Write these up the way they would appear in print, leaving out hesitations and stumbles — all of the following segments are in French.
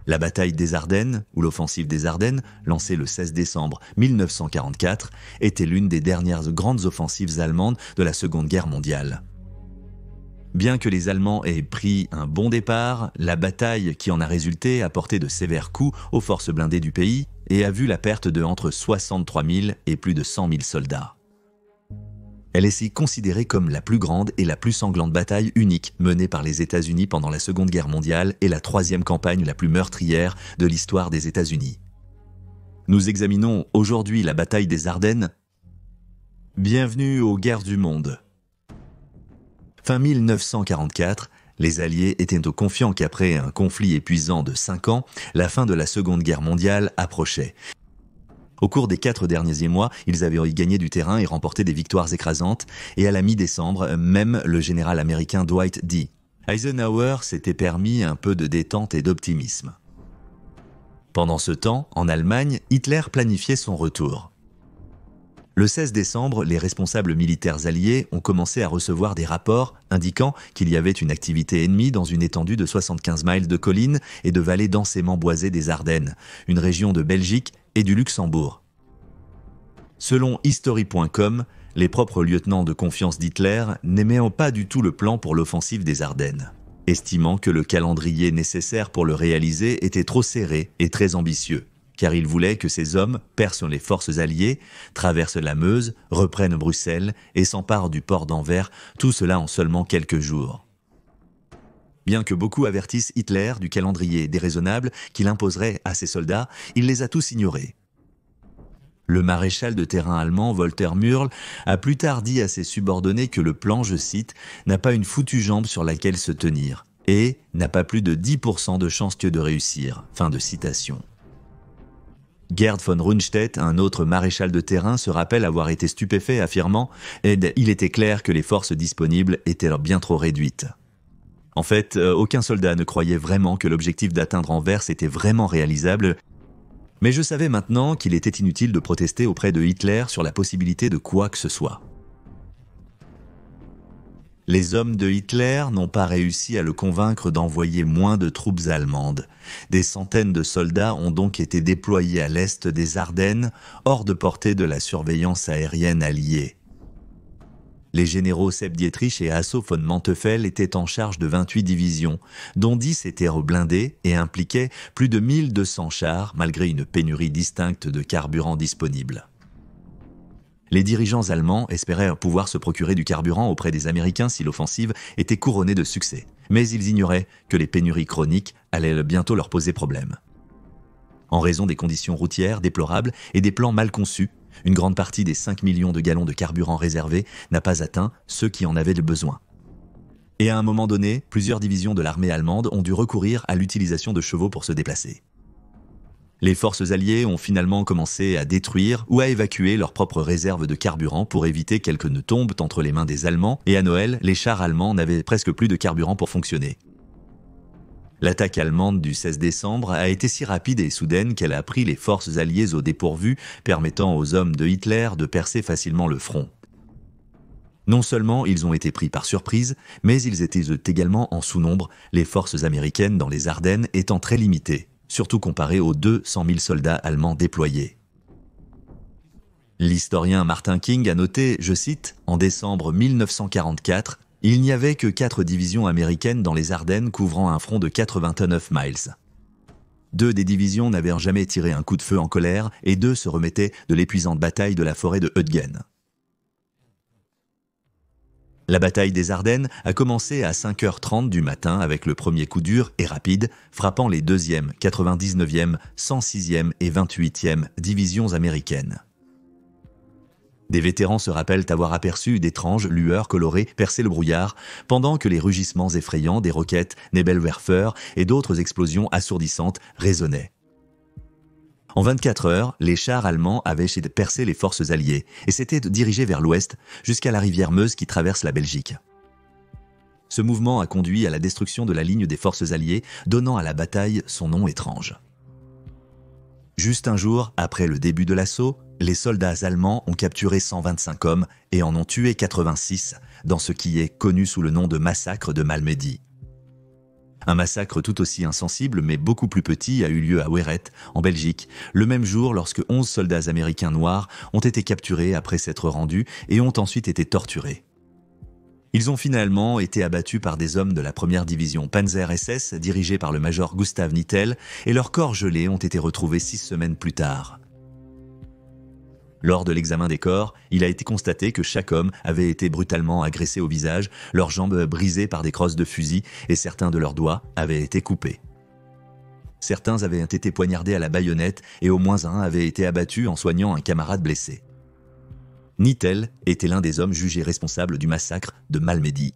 La bataille des Ardennes, ou l'offensive des Ardennes, lancée le 16 décembre 1944, était l'une des dernières grandes offensives allemandes de la Seconde Guerre mondiale. Bien que les Allemands aient pris un bon départ, la bataille qui en a résulté a porté de sévères coups aux forces blindées du pays et a vu la perte de entre 63 000 et plus de 100 000 soldats. Elle est si considérée comme la plus grande et la plus sanglante bataille unique menée par les États-Unis pendant la Seconde Guerre mondiale et la troisième campagne la plus meurtrière de l'histoire des États-Unis. Nous examinons aujourd'hui la bataille des Ardennes. Bienvenue aux guerres du monde. Fin 1944, les Alliés étaient confiants qu'après un conflit épuisant de 5 ans, la fin de la Seconde Guerre mondiale approchait. Au cours des 4 derniers mois, ils avaient gagné du terrain et remporté des victoires écrasantes, et à la mi-décembre, même le général américain Dwight D. Eisenhower s'était permis un peu de détente et d'optimisme. Pendant ce temps, en Allemagne, Hitler planifiait son retour. Le 16 décembre, les responsables militaires alliés ont commencé à recevoir des rapports indiquant qu'il y avait une activité ennemie dans une étendue de 75 miles de collines et de vallées densément boisées des Ardennes, une région de Belgique et du Luxembourg. Selon History.com, les propres lieutenants de confiance d'Hitler n'aimaient pas du tout le plan pour l'offensive des Ardennes, estimant que le calendrier nécessaire pour le réaliser était trop serré et très ambitieux, car il voulait que ces hommes percent les forces alliées, traversent la Meuse, reprennent Bruxelles et s'emparent du port d'Anvers, tout cela en seulement quelques jours. Bien que beaucoup avertissent Hitler du calendrier déraisonnable qu'il imposerait à ses soldats, il les a tous ignorés. Le maréchal de terrain allemand Walter Mürl a plus tard dit à ses subordonnés que le plan, je cite, « n'a pas une foutue jambe sur laquelle se tenir et n'a pas plus de 10% de chance que de réussir ». Fin de citation. Gerd von Rundstedt, un autre maréchal de terrain, se rappelle avoir été stupéfait, affirmant « Il était clair que les forces disponibles étaient bien trop réduites ». En fait, aucun soldat ne croyait vraiment que l'objectif d'atteindre Anvers était vraiment réalisable, mais je savais maintenant qu'il était inutile de protester auprès de Hitler sur la possibilité de quoi que ce soit. Les hommes de Hitler n'ont pas réussi à le convaincre d'envoyer moins de troupes allemandes. Des centaines de soldats ont donc été déployés à l'est des Ardennes, hors de portée de la surveillance aérienne alliée. Les généraux Sepp Dietrich et Hasso von Manteuffel étaient en charge de 28 divisions, dont 10 étaient blindées et impliquaient plus de 1200 chars, malgré une pénurie distincte de carburant disponible. Les dirigeants allemands espéraient pouvoir se procurer du carburant auprès des Américains si l'offensive était couronnée de succès, mais ils ignoraient que les pénuries chroniques allaient bientôt leur poser problème. En raison des conditions routières déplorables et des plans mal conçus, une grande partie des 5 millions de gallons de carburant réservés n'a pas atteint ceux qui en avaient le besoin. Et à un moment donné, plusieurs divisions de l'armée allemande ont dû recourir à l'utilisation de chevaux pour se déplacer. Les forces alliées ont finalement commencé à détruire ou à évacuer leurs propres réserves de carburant pour éviter qu'elles ne tombent entre les mains des Allemands, et à Noël, les chars allemands n'avaient presque plus de carburant pour fonctionner. L'attaque allemande du 16 décembre a été si rapide et soudaine qu'elle a pris les forces alliées au dépourvu, permettant aux hommes de Hitler de percer facilement le front. Non seulement ils ont été pris par surprise, mais ils étaient également en sous-nombre, les forces américaines dans les Ardennes étant très limitées, surtout comparées aux 200 000 soldats allemands déployés. L'historien Martin King a noté, je cite, « En décembre 1944, il n'y avait que 4 divisions américaines dans les Ardennes couvrant un front de 89 miles. 2 des divisions n'avaient jamais tiré un coup de feu en colère et 2 se remettaient de l'épuisante bataille de la forêt de Hüttgen. » La bataille des Ardennes a commencé à 5h30 du matin avec le premier coup dur et rapide, frappant les 2e, 99e, 106e et 28e divisions américaines. Des vétérans se rappellent avoir aperçu d'étranges lueurs colorées percer le brouillard, pendant que les rugissements effrayants des roquettes Nebelwerfer et d'autres explosions assourdissantes résonnaient. En 24 heures, les chars allemands avaient percé les forces alliées et s'étaient dirigés vers l'ouest jusqu'à la rivière Meuse qui traverse la Belgique. Ce mouvement a conduit à la destruction de la ligne des forces alliées, donnant à la bataille son nom étrange. Juste un jour après le début de l'assaut, les soldats allemands ont capturé 125 hommes et en ont tué 86 dans ce qui est connu sous le nom de massacre de Malmedy. Un massacre tout aussi insensible, mais beaucoup plus petit, a eu lieu à Wéret, en Belgique, le même jour lorsque 11 soldats américains noirs ont été capturés après s'être rendus et ont ensuite été torturés. Ils ont finalement été abattus par des hommes de la première division Panzer SS, dirigés par le major Gustav Nittel, et leurs corps gelés ont été retrouvés 6 semaines plus tard. Lors de l'examen des corps, il a été constaté que chaque homme avait été brutalement agressé au visage, leurs jambes brisées par des crosses de fusil et certains de leurs doigts avaient été coupés. Certains avaient été poignardés à la baïonnette et au moins un avait été abattu en soignant un camarade blessé. Nittel était l'un des hommes jugés responsables du massacre de Malmedy.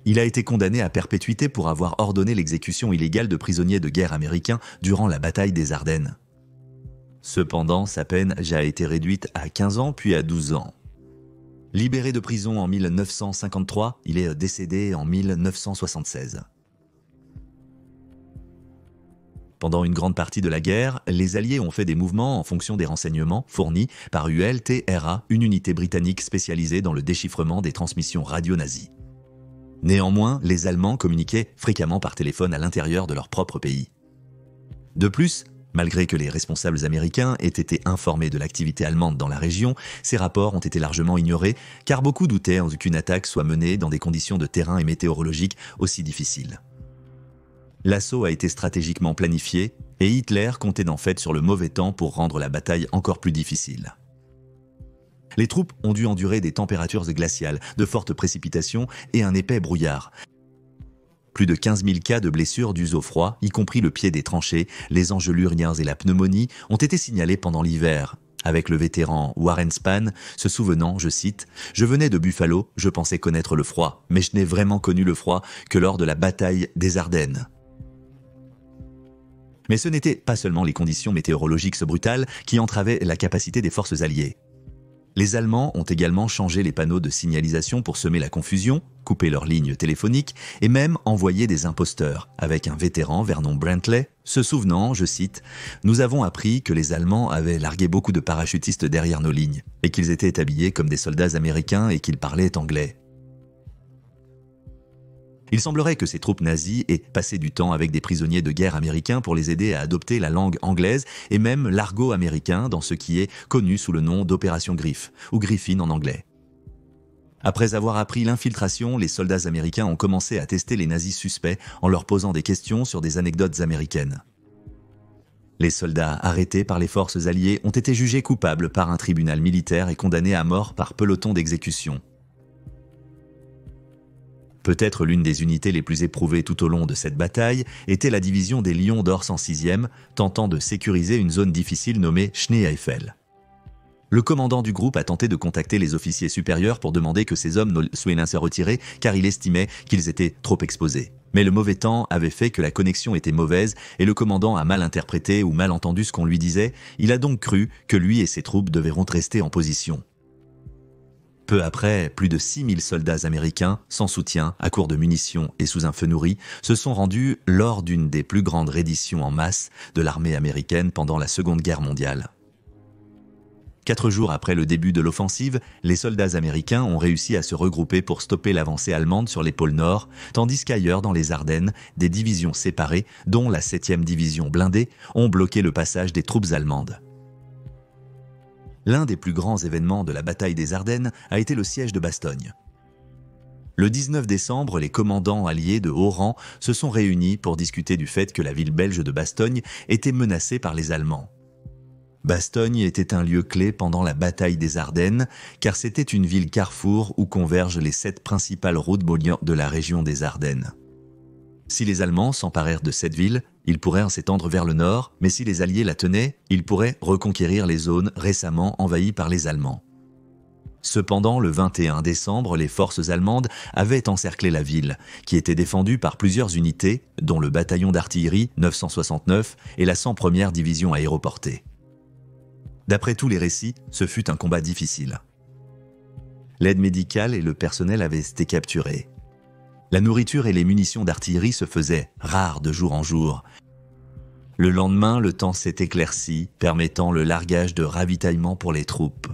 Il a été condamné à perpétuité pour avoir ordonné l'exécution illégale de prisonniers de guerre américains durant la bataille des Ardennes. Cependant, sa peine a été réduite à 15 ans puis à 12 ans. Libéré de prison en 1953, il est décédé en 1976. Pendant une grande partie de la guerre, les Alliés ont fait des mouvements en fonction des renseignements fournis par ULTRA, une unité britannique spécialisée dans le déchiffrement des transmissions radio nazies. Néanmoins, les Allemands communiquaient fréquemment par téléphone à l'intérieur de leur propre pays. De plus, malgré que les responsables américains aient été informés de l'activité allemande dans la région, ces rapports ont été largement ignorés car beaucoup doutaient qu'une attaque soit menée dans des conditions de terrain et météorologiques aussi difficiles. L'assaut a été stratégiquement planifié et Hitler comptait en fait sur le mauvais temps pour rendre la bataille encore plus difficile. Les troupes ont dû endurer des températures glaciales, de fortes précipitations et un épais brouillard. Plus de 15 000 cas de blessures dues au froid, y compris le pied des tranchées, les engelures et la pneumonie, ont été signalés pendant l'hiver. Avec le vétéran Warren Spahn, se souvenant, je cite, « Je venais de Buffalo, je pensais connaître le froid, mais je n'ai vraiment connu le froid que lors de la bataille des Ardennes. » Mais ce n'étaient pas seulement les conditions météorologiques brutales qui entravaient la capacité des forces alliées. Les Allemands ont également changé les panneaux de signalisation pour semer la confusion, couper leurs lignes téléphoniques et même envoyer des imposteurs, avec un vétéran, Vernon Brantley, se souvenant, je cite, « Nous avons appris que les Allemands avaient largué beaucoup de parachutistes derrière nos lignes et qu'ils étaient habillés comme des soldats américains et qu'ils parlaient anglais. » Il semblerait que ces troupes nazies aient passé du temps avec des prisonniers de guerre américains pour les aider à adopter la langue anglaise et même l'argot américain dans ce qui est connu sous le nom d'Opération Griffe, ou Griffin en anglais. Après avoir appris l'infiltration, les soldats américains ont commencé à tester les nazis suspects en leur posant des questions sur des anecdotes américaines. Les soldats arrêtés par les forces alliées ont été jugés coupables par un tribunal militaire et condamnés à mort par peloton d'exécution. Peut-être l'une des unités les plus éprouvées tout au long de cette bataille était la division des Lions d'Or 106e, tentant de sécuriser une zone difficile nommée Schneeeifel. Le commandant du groupe a tenté de contacter les officiers supérieurs pour demander que ces hommes ne soient se retirer car il estimait qu'ils étaient trop exposés. Mais le mauvais temps avait fait que la connexion était mauvaise et le commandant a mal interprété ou mal entendu ce qu'on lui disait. Il a donc cru que lui et ses troupes devront rester en position. Peu après, plus de 6000 soldats américains, sans soutien, à court de munitions et sous un feu nourri, se sont rendus lors d'une des plus grandes redditions en masse de l'armée américaine pendant la Seconde Guerre mondiale. 4 jours après le début de l'offensive, les soldats américains ont réussi à se regrouper pour stopper l'avancée allemande sur les pôles Nord, tandis qu'ailleurs dans les Ardennes, des divisions séparées, dont la 7e division blindée, ont bloqué le passage des troupes allemandes. L'un des plus grands événements de la bataille des Ardennes a été le siège de Bastogne. Le 19 décembre, les commandants alliés de haut rang se sont réunis pour discuter du fait que la ville belge de Bastogne était menacée par les Allemands. Bastogne était un lieu clé pendant la bataille des Ardennes, car c'était une ville carrefour où convergent les 7 principales routes de la région des Ardennes. Si les Allemands s'emparèrent de cette ville, ils pourraient s'étendre vers le nord, mais si les Alliés la tenaient, ils pourraient reconquérir les zones récemment envahies par les Allemands. Cependant, le 21 décembre, les forces allemandes avaient encerclé la ville, qui était défendue par plusieurs unités, dont le bataillon d'artillerie 969 et la 101e division aéroportée. D'après tous les récits, ce fut un combat difficile. L'aide médicale et le personnel avaient été capturés. La nourriture et les munitions d'artillerie se faisaient rares de jour en jour. Le lendemain, le temps s'est éclairci, permettant le largage de ravitaillement pour les troupes.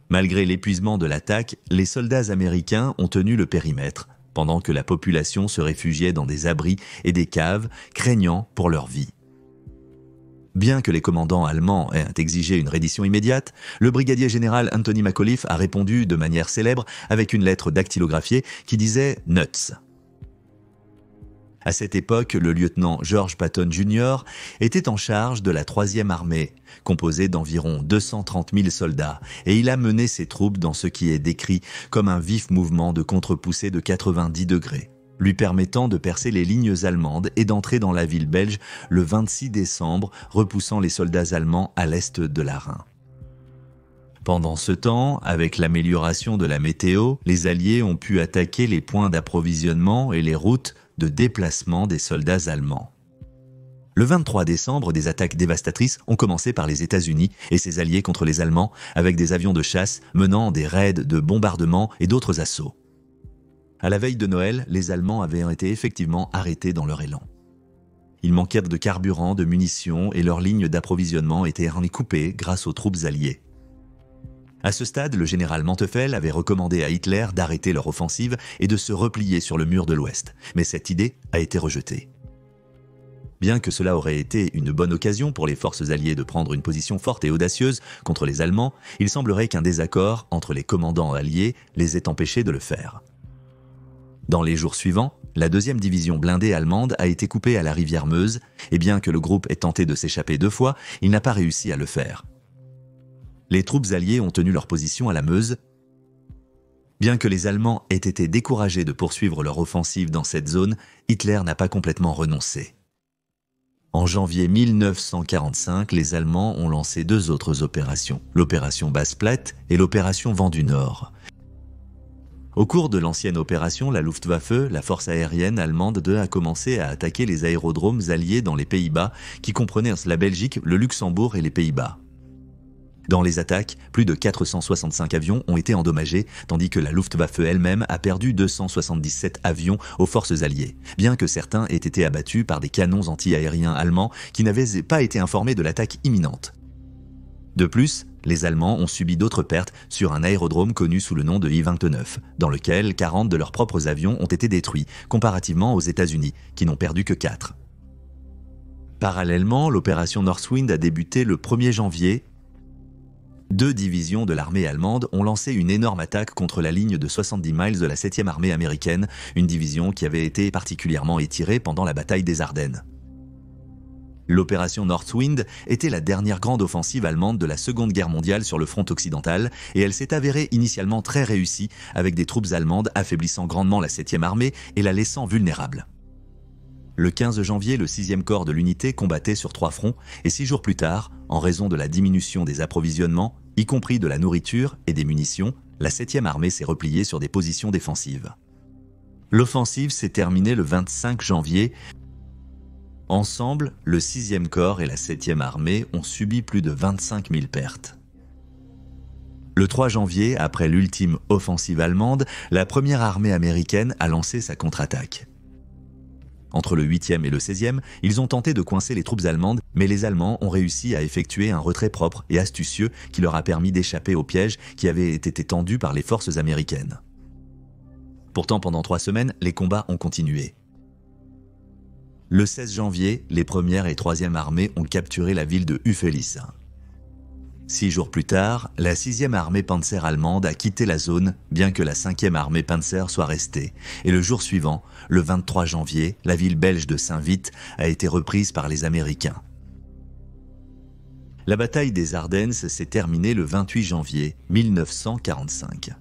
Malgré l'épuisement de l'attaque, les soldats américains ont tenu le périmètre, pendant que la population se réfugiait dans des abris et des caves, craignant pour leur vie. Bien que les commandants allemands aient exigé une reddition immédiate, le brigadier général Anthony McAuliffe a répondu de manière célèbre avec une lettre dactylographiée qui disait « Nuts ». À cette époque, le lieutenant George Patton Jr. était en charge de la 3e armée, composée d'environ 230 000 soldats, et il a mené ses troupes dans ce qui est décrit comme un vif mouvement de contre-poussée de 90 degrés, lui permettant de percer les lignes allemandes et d'entrer dans la ville belge le 26 décembre, repoussant les soldats allemands à l'est de la Rhin. Pendant ce temps, avec l'amélioration de la météo, les Alliés ont pu attaquer les points d'approvisionnement et les routes de déplacement des soldats allemands. Le 23 décembre, des attaques dévastatrices ont commencé par les États-Unis et ses alliés contre les Allemands avec des avions de chasse menant des raids de bombardement et d'autres assauts. À la veille de Noël, les Allemands avaient été effectivement arrêtés dans leur élan. Ils manquaient de carburant, de munitions et leurs lignes d'approvisionnement étaient coupées grâce aux troupes alliées. À ce stade, le général Manteuffel avait recommandé à Hitler d'arrêter leur offensive et de se replier sur le mur de l'Ouest, mais cette idée a été rejetée. Bien que cela aurait été une bonne occasion pour les forces alliées de prendre une position forte et audacieuse contre les Allemands, il semblerait qu'un désaccord entre les commandants alliés les ait empêchés de le faire. Dans les jours suivants, la 2e division blindée allemande a été coupée à la rivière Meuse, et bien que le groupe ait tenté de s'échapper 2 fois, il n'a pas réussi à le faire. Les troupes alliées ont tenu leur position à la Meuse. Bien que les Allemands aient été découragés de poursuivre leur offensive dans cette zone, Hitler n'a pas complètement renoncé. En janvier 1945, les Allemands ont lancé 2 autres opérations, l'opération Basse-Platte et l'opération Vent du Nord. Au cours de l'ancienne opération, la Luftwaffe, la force aérienne allemande, a commencé à attaquer les aérodromes alliés dans les Pays-Bas, qui comprenaient la Belgique, le Luxembourg et les Pays-Bas. Dans les attaques, plus de 465 avions ont été endommagés, tandis que la Luftwaffe elle-même a perdu 277 avions aux forces alliées, bien que certains aient été abattus par des canons anti-aériens allemands qui n'avaient pas été informés de l'attaque imminente. De plus, les Allemands ont subi d'autres pertes sur un aérodrome connu sous le nom de I-29, dans lequel 40 de leurs propres avions ont été détruits, comparativement aux États-Unis, qui n'ont perdu que 4. Parallèlement, l'opération Northwind a débuté le 1er janvier. 2 divisions de l'armée allemande ont lancé une énorme attaque contre la ligne de 70 miles de la 7e armée américaine, une division qui avait été particulièrement étirée pendant la bataille des Ardennes. L'opération Northwind était la dernière grande offensive allemande de la Seconde Guerre mondiale sur le front occidental et elle s'est avérée initialement très réussie avec des troupes allemandes affaiblissant grandement la 7e armée et la laissant vulnérable. Le 15 janvier, le 6e corps de l'unité combattait sur 3 fronts et 6 jours plus tard, en raison de la diminution des approvisionnements, y compris de la nourriture et des munitions, la 7e armée s'est repliée sur des positions défensives. L'offensive s'est terminée le 25 janvier. Ensemble, le 6e corps et la 7e armée ont subi plus de 25 000 pertes. Le 3 janvier, après l'ultime offensive allemande, la première armée américaine a lancé sa contre-attaque. Entre le 8e et le 16e, ils ont tenté de coincer les troupes allemandes, mais les Allemands ont réussi à effectuer un retrait propre et astucieux qui leur a permis d'échapper au piège qui avait été tendu par les forces américaines. Pourtant, pendant 3 semaines, les combats ont continué. Le 16 janvier, les 1re et 3e armées ont capturé la ville de Hufelis. 6 jours plus tard, la 6e armée Panzer allemande a quitté la zone, bien que la 5e armée Panzer soit restée. Et le jour suivant, le 23 janvier, la ville belge de Saint-Vith a été reprise par les Américains. La bataille des Ardennes s'est terminée le 28 janvier 1945.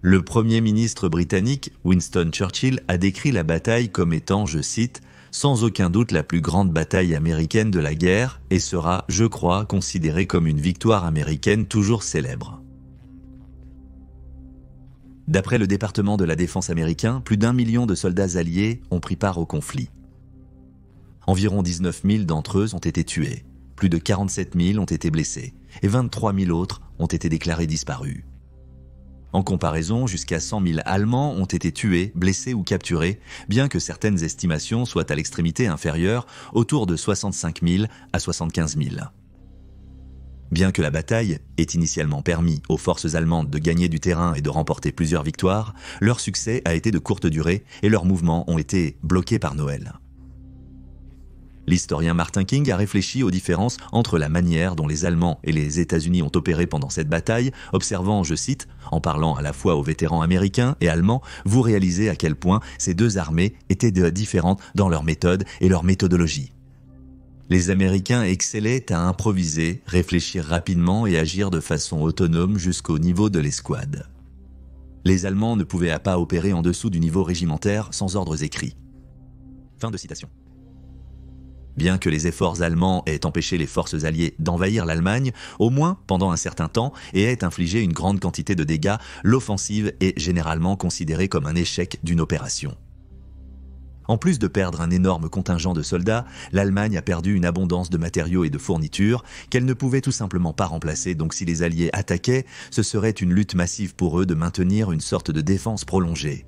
Le Premier ministre britannique, Winston Churchill, a décrit la bataille comme étant, je cite, « sans aucun doute la plus grande bataille américaine de la guerre et sera, je crois, considérée comme une victoire américaine toujours célèbre. » D'après le département de la défense américain, plus d'1 million de soldats alliés ont pris part au conflit. Environ 19 000 d'entre eux ont été tués, plus de 47 000 ont été blessés et 23 000 autres ont été déclarés disparus. En comparaison, jusqu'à 100 000 Allemands ont été tués, blessés ou capturés, bien que certaines estimations soient à l'extrémité inférieure, autour de 65 000 à 75 000. Bien que la bataille ait initialement permis aux forces allemandes de gagner du terrain et de remporter plusieurs victoires, leur succès a été de courte durée et leurs mouvements ont été bloqués par Noël. L'historien Martin King a réfléchi aux différences entre la manière dont les Allemands et les États-Unis ont opéré pendant cette bataille, observant, je cite, « En parlant à la fois aux vétérans américains et allemands, vous réalisez à quel point ces deux armées étaient différentes dans leur méthode et leur méthodologie. » Les Américains excellaient à improviser, réfléchir rapidement et agir de façon autonome jusqu'au niveau de l'escouade. Les Allemands ne pouvaient pas opérer en dessous du niveau régimentaire sans ordres écrits. Fin de citation. Bien que les efforts allemands aient empêché les forces alliées d'envahir l'Allemagne, au moins pendant un certain temps, et aient infligé une grande quantité de dégâts, l'offensive est généralement considérée comme un échec d'une opération. En plus de perdre un énorme contingent de soldats, l'Allemagne a perdu une abondance de matériaux et de fournitures qu'elle ne pouvait tout simplement pas remplacer, donc si les Alliés attaquaient, ce serait une lutte massive pour eux de maintenir une sorte de défense prolongée.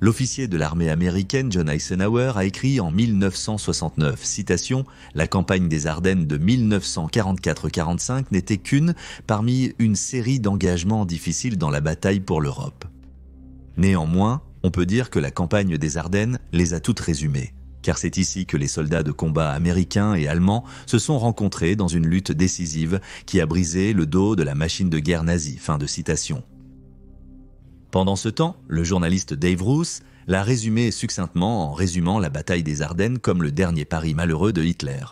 L'officier de l'armée américaine John Eisenhower a écrit en 1969, citation, « La campagne des Ardennes de 1944-45 n'était qu'une parmi une série d'engagements difficiles dans la bataille pour l'Europe. » Néanmoins, on peut dire que la campagne des Ardennes les a toutes résumées, car c'est ici que les soldats de combat américains et allemands se sont rencontrés dans une lutte décisive qui a brisé le dos de la machine de guerre nazie. Fin de citation. Pendant ce temps, le journaliste Dave Roos l'a résumé succinctement en résumant la bataille des Ardennes comme le dernier pari malheureux de Hitler.